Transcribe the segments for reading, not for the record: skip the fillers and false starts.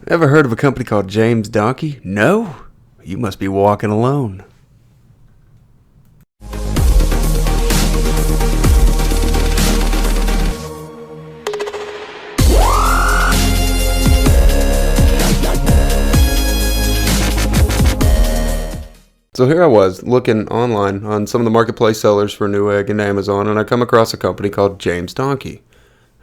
Ever heard of a company called James Donkey? No? You must be walking alone. So here I was looking online on some of the marketplace sellers for Newegg and Amazon, and I come across a company called James Donkey.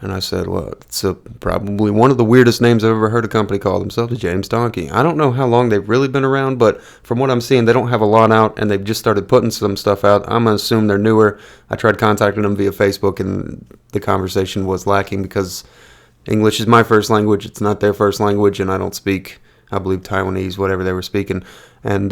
And I said, well, it's probably one of the weirdest names I've ever heard a company call themselves, James Donkey. I don't know how long they've really been around, but from what I'm seeing, they don't have a lot out, and they've just started putting some stuff out. I'm going to assume they're newer. I tried contacting them via Facebook, and the conversation was lacking because English is my first language. It's not their first language, and I don't speak, I believe, Taiwanese, whatever they were speaking. And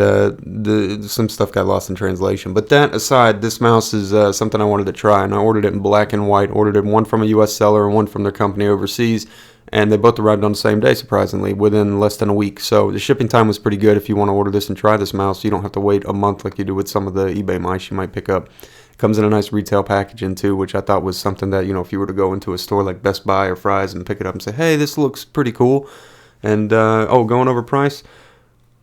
some stuff got lost in translation. But that aside, this mouse is something I wanted to try, and I ordered it in black and white. Ordered it one from a U.S. seller and one from their company overseas, and they both arrived on the same day, surprisingly, within less than a week. So the shipping time was pretty good if you want to order this and try this mouse. You don't have to wait a month like you do with some of the eBay mice you might pick up. It comes in a nice retail packaging too, which I thought was something that, if you were to go into a store like Best Buy or Fry's and pick it up and say, hey, this looks pretty cool. And, going over price.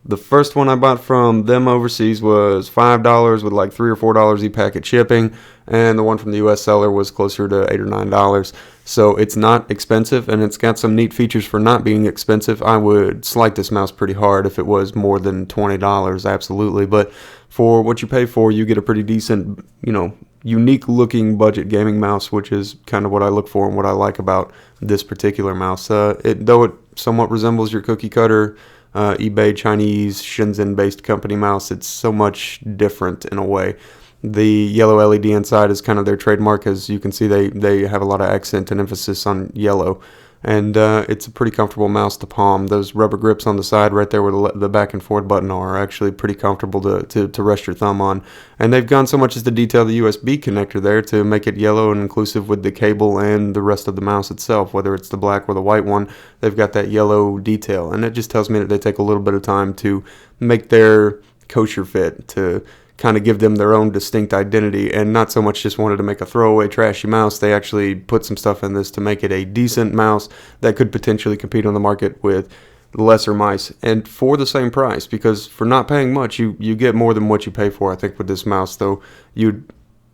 The first one I bought from them overseas was $5 with like $3 or $4 e-packet shipping, and the one from the U.S. seller was closer to $8 or $9. So it's not expensive, and it's got some neat features for not being expensive. I would slight this mouse pretty hard if it was more than $20, absolutely. But for what you pay for, you get a pretty decent, unique-looking budget gaming mouse, which is kind of what I look for and what I like about this particular mouse. Though it somewhat resembles your cookie cutter eBay Chinese Shenzhen-based company mouse, it's so much different in a way. The yellow LED inside is kind of their trademark. As you can see, they have a lot of accent and emphasis on yellow. And it's a pretty comfortable mouse to palm. Those rubber grips on the side right there where the back and forward button are actually pretty comfortable to rest your thumb on. And they've gone so much as to detail the USB connector there to make it yellow and inclusive with the cable and the rest of the mouse itself, whether it's the black or the white one. They've got that yellow detail. And it just tells me that they take a little bit of time to make their kosher fit, to kind of give them their own distinct identity, and not so much just wanted to make a throwaway trashy mouse. They actually put some stuff in this to make it a decent mouse that could potentially compete on the market with lesser mice, and for the same price, because for not paying much, you get more than what you pay for, I think, with this mouse, though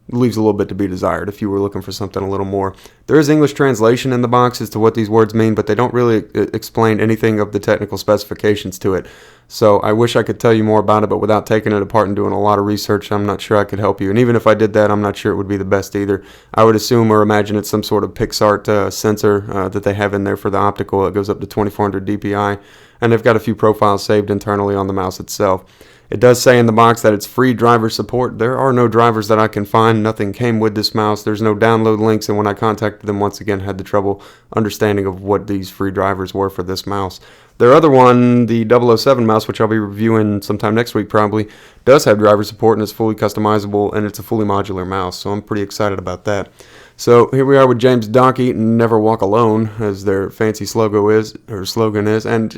leaves a little bit to be desired if you were looking for something a little more. There is English translation in the box as to what these words mean, but they don't really explain anything of the technical specifications to it. So I wish I could tell you more about it, but without taking it apart and doing a lot of research, I'm not sure I could help you. And even if I did that, I'm not sure it would be the best either. I would assume or imagine it's some sort of PixArt sensor that they have in there for the optical. It goes up to 2400 dpi, and they've got a few profiles saved internally on the mouse itself. It does say in the box that it's free driver support. There are no drivers that I can find. Nothing came with this mouse. There's no download links, and when I contacted them, once again, had the trouble understanding of what these free drivers were for this mouse. Their other one, the 007 mouse, which I'll be reviewing sometime next week probably, does have driver support and is fully customizable, and it's a fully modular mouse, so I'm pretty excited about that. So here we are with James Donkey, Never Walk Alone, as their fancy slogan is, and,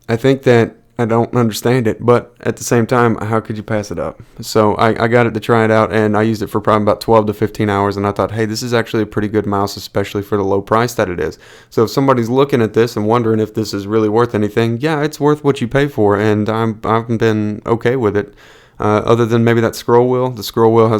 I think that I don't understand it, but at the same time, how could you pass it up? So I got it to try it out, and I used it for probably about 12 to 15 hours, and I thought, hey, this is actually a pretty good mouse, especially for the low price that it is. So if somebody's looking at this and wondering if this is really worth anything, yeah, it's worth what you pay for, and I've been okay with it. Other than maybe that scroll wheel. The scroll wheel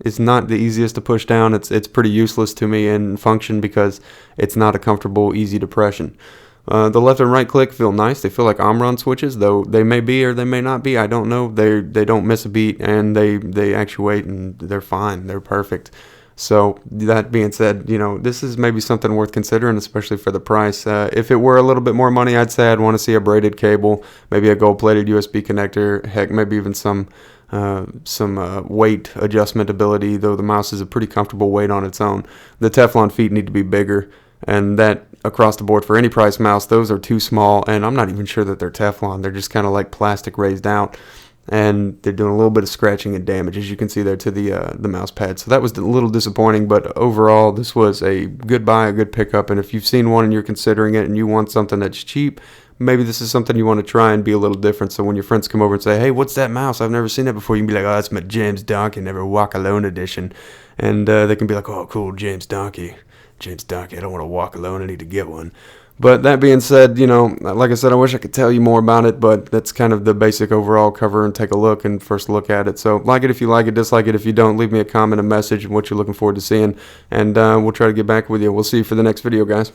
it's not the easiest to push down. It's pretty useless to me in function because it's not a comfortable, easy depression. The left and right click feel nice. They feel like Omron switches, though they may be or they may not be. I don't know. They don't miss a beat, and they actuate, and they're fine. They're perfect. So that being said, this is maybe something worth considering, especially for the price. If it were a little bit more money, I'd say I'd want to see a braided cable, maybe a gold-plated USB connector, heck, maybe even some weight adjustment ability, though the mouse is a pretty comfortable weight on its own. The Teflon feet need to be bigger, and that across the board for any price mouse, those are too small, and I'm not even sure that they're Teflon. They're just kind of like plastic raised out, and they're doing a little bit of scratching and damage, as you can see there, to the mouse pad. So that was a little disappointing, but overall, this was a good buy, a good pickup, and if you've seen one and you're considering it and you want something that's cheap, maybe this is something you want to try and be a little different. So when your friends come over and say, hey, what's that mouse? I've never seen that before. You can be like, oh, that's my James Donkey Never Walk Alone edition. And they can be like, oh, cool, James Donkey. I don't want to walk alone. I need to get one. But that being said, like I said, I wish I could tell you more about it, but that's kind of the basic overall cover and take a look and first look at it. So like it if you like it, dislike it if you don't. Leave me a comment, a message, and what you're looking forward to seeing, and we'll try to get back with you. We'll see you for the next video, guys.